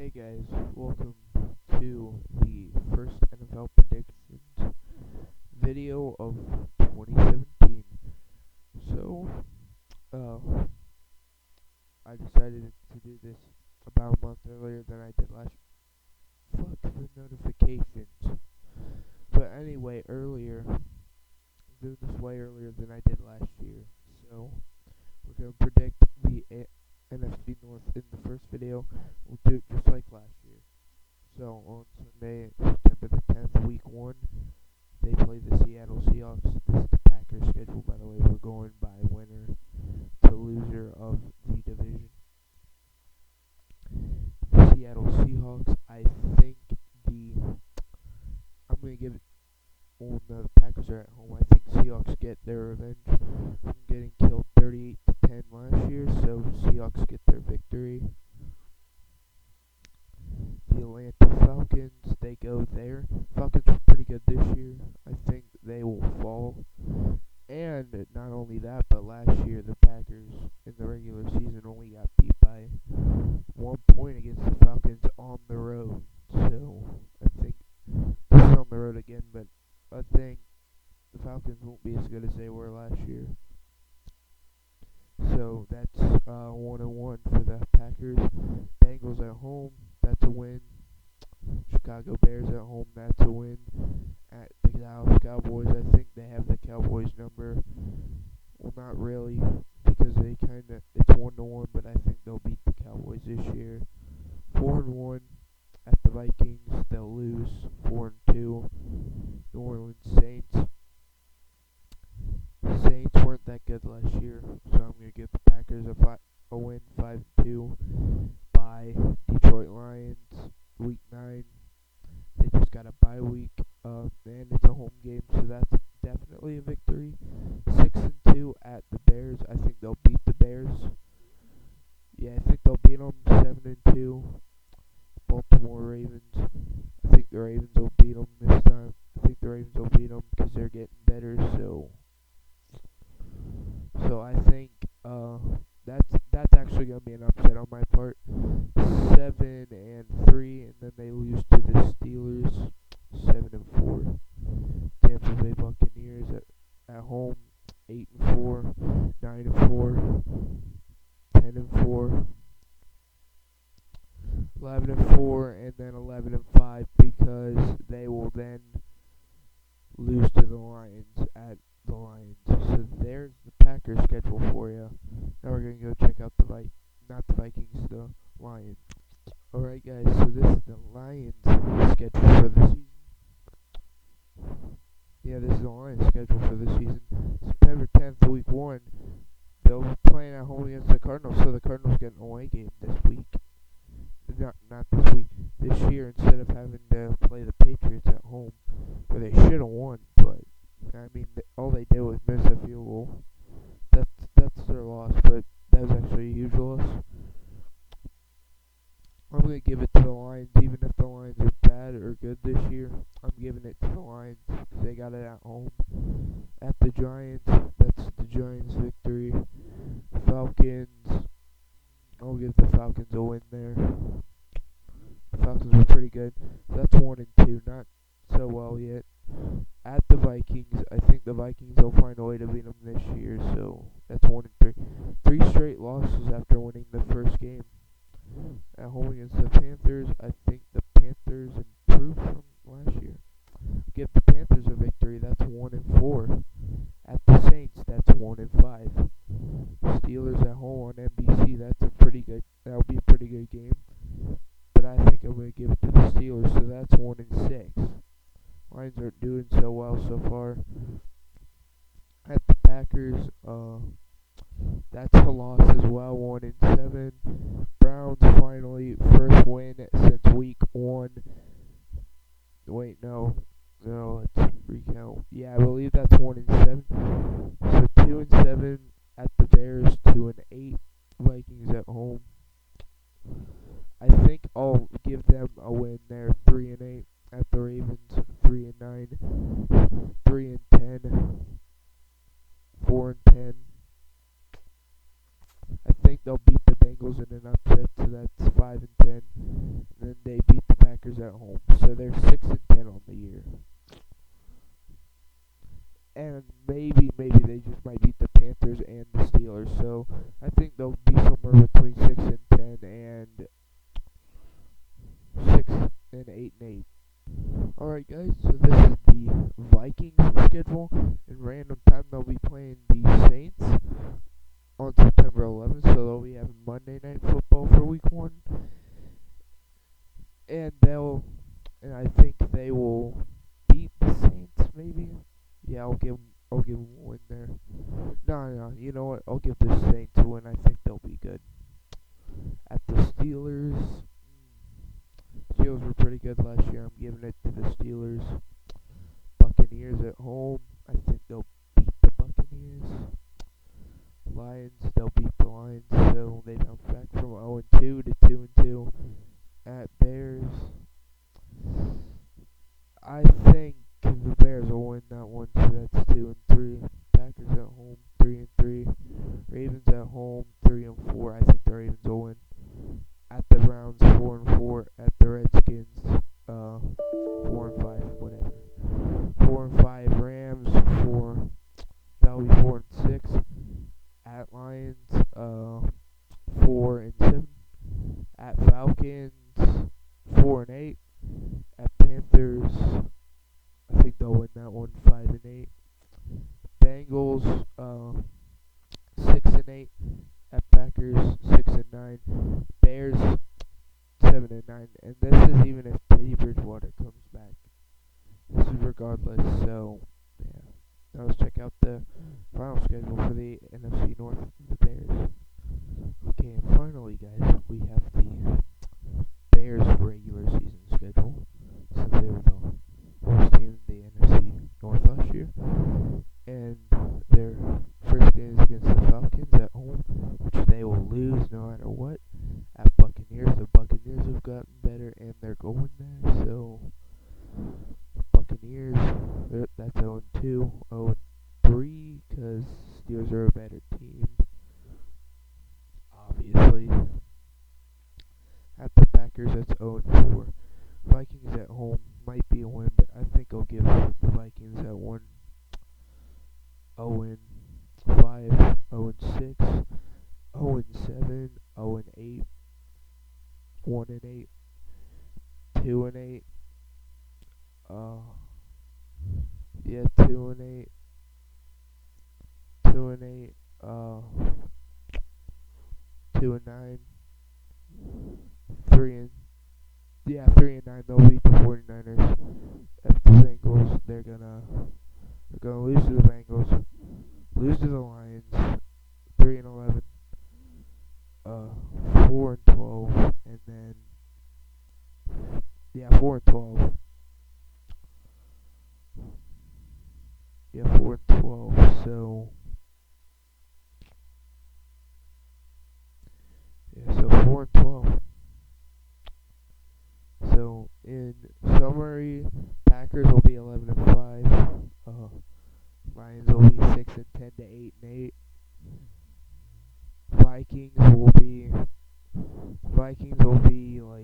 Hey guys, welcome to the first NFL predictions video of 2017. So, uh, I decided to do this about a month earlier than I did last. Fuck the notifications. But anyway, doing this way earlier than I did last year. So, we're gonna predict the NFC North in the first video. We'll do it just like last year. So on Sunday, September the 10th, week 1, they play the Seattle Seahawks. This is the Packers schedule, by the way. We're going by winner to loser of the division. The Seattle Seahawks, I'm going to give it, the Packers are at home. I think Seahawks get their revenge from getting killed 38-10 last year, so Seahawks get their victory. The Atlanta Falcons, they go there. Falcons were pretty good this year. I think they will fall. And not only that, but last year the Packers in the regular season only got beat by 1 point against the Falcons on the road. So I think this is on the road again, but I think the Falcons won't be as good as they were last year. So that's 1-1 for the Packers. Bengals at home, that's a win. Chicago Bears at home, that's a win. At the Dallas Cowboys, I think they have the Cowboys number. Well, not really, because it's 1-1, but I think they'll beat the Cowboys this year. 4-1 at the Vikings, they'll lose. 4-2. New Orleans Saints. Saints weren't that good last year, so I'm going to give the Packers a win. 5-2. By Detroit Lions, week 9. They just got a bye week, and it's a home game, so that's definitely a victory. 6-2 at the Bears. I think they'll beat the Bears. Yeah, I think they'll beat them. 7-2. Baltimore Ravens. I think the Ravens will beat them this time. I think the Ravens will beat them because they're getting better. So I think that's actually gonna be an upset on my part. 7-3, and then they lose to the Steelers. 7-4. Tampa Bay Buccaneers at home. 8-4, 9-4, 10-4, 11-4, and then 11-5 because they will then lose to the Lions at the Lions. So there's the Packers schedule for you. Now we're gonna go check out not the Vikings, the Lions. Alright guys, so this is the Lions schedule for the season. Yeah, this is the Lions schedule for the season. September 10th, week 1. They'll be playing at home against the Cardinals, so the Cardinals get an away game this week. Not this week, this year, instead of having to play the Patriots at home, where they should have won, but I mean, all they did was miss a field goal. That's their loss, but that was actually a huge loss. I'm going to give it to the Lions, even if the Lions are bad or good this year. I'm giving it to the Lions because they got it at home. At the Giants, that's the Giants' victory. Falcons, I'll give the Falcons a win there. The Falcons were pretty good. That's 1-2, not so well yet. At the Vikings, I think the Vikings will find a way to beat them this year, so that's 1-3. 3 straight losses after winning the first game. At home against the Panthers, I think the Panthers improved from last year. Give the Panthers a victory, that's 1-4. At the Saints, that's 1-5. Steelers at home on NBC, that'll be a pretty good game. But I think I'm going to give it to the Steelers, so that's 1-6. Lions aren't doing so well so far. At the Packers, that's a loss as well, 1-7. Browns finally first win since week 1. Wait, no, let's recount. Yeah, I believe that's 1-7. So 2-7 at the Bears, 2-8. Vikings at home. I think I'll give them a win there, 3-8. At the Ravens, 3-9, 3-10, 4-10. I think they'll beat the Bengals in an upset, so that's 5-10. at home. So they're 6-10 on the year. And maybe they just might beat the Panthers and the Steelers. So I think they'll be somewhere between 6-10 and 6-8. Alright guys, so this is the Vikings schedule. In random time they'll be playing the Saints on September 11th, so they'll be having Monday Night Football for week 1. And I think they will beat the Saints maybe. Yeah, I'll give 'em a win there. No, you know what? I'll give the Saints a win. I think they'll be good. At the Steelers, Steelers were pretty good last year. I'm giving it to the Steelers. Buccaneers at home, I think they'll beat the Buccaneers. Lions, they'll beat the Lions, so they bounce back from 0-2 to 2-2. At Bears, I think the Bears will win that one, so that's 2-3. Packers at home, 3-3. Ravens at home, 3-4. I think the Ravens will win. At the Browns, 4-4. At the Redskins, 4-5, whatever. 4-5. Rams, 4. That'll be 4-6. At Lions, 4-7. At Falcons, 4-8. At Panthers, I think they'll win that one, 5-8. Bengals, 6-8. At Packers, 6-9. Bears, 7-9. And this is even if Teddy Bridgewater comes back. This is regardless. So yeah. Now let's check out the final schedule for the NFC North, the Bears. Okay, and finally, guys, we have the Bears regular season schedule, since they were the worst team in the NFC North last year. And their first game is against the Falcons at home, which they will lose no matter what. At Buccaneers, the Buccaneers have gotten better, and they're going there. So Buccaneers, that's 0-2, 0-3, because Steelers are a better team, obviously. At the Packers, that's 0-4. Vikings at home might be a win, but I think I'll give the Vikings that one. 0-5, 0-6, 0-7, 0-8, 1-8, 2-8. 2-8, 2-8, 2-9, 3-9. They'll beat the 49ers. At the Bengals, they're gonna lose to the Bengals, lose to the Lions, 3-11, 4-12, and then 4-12. 4-12. So 4-12. So in summary, Packers will be 11-5. Lions will be 6-10 to 8-8. Vikings will be like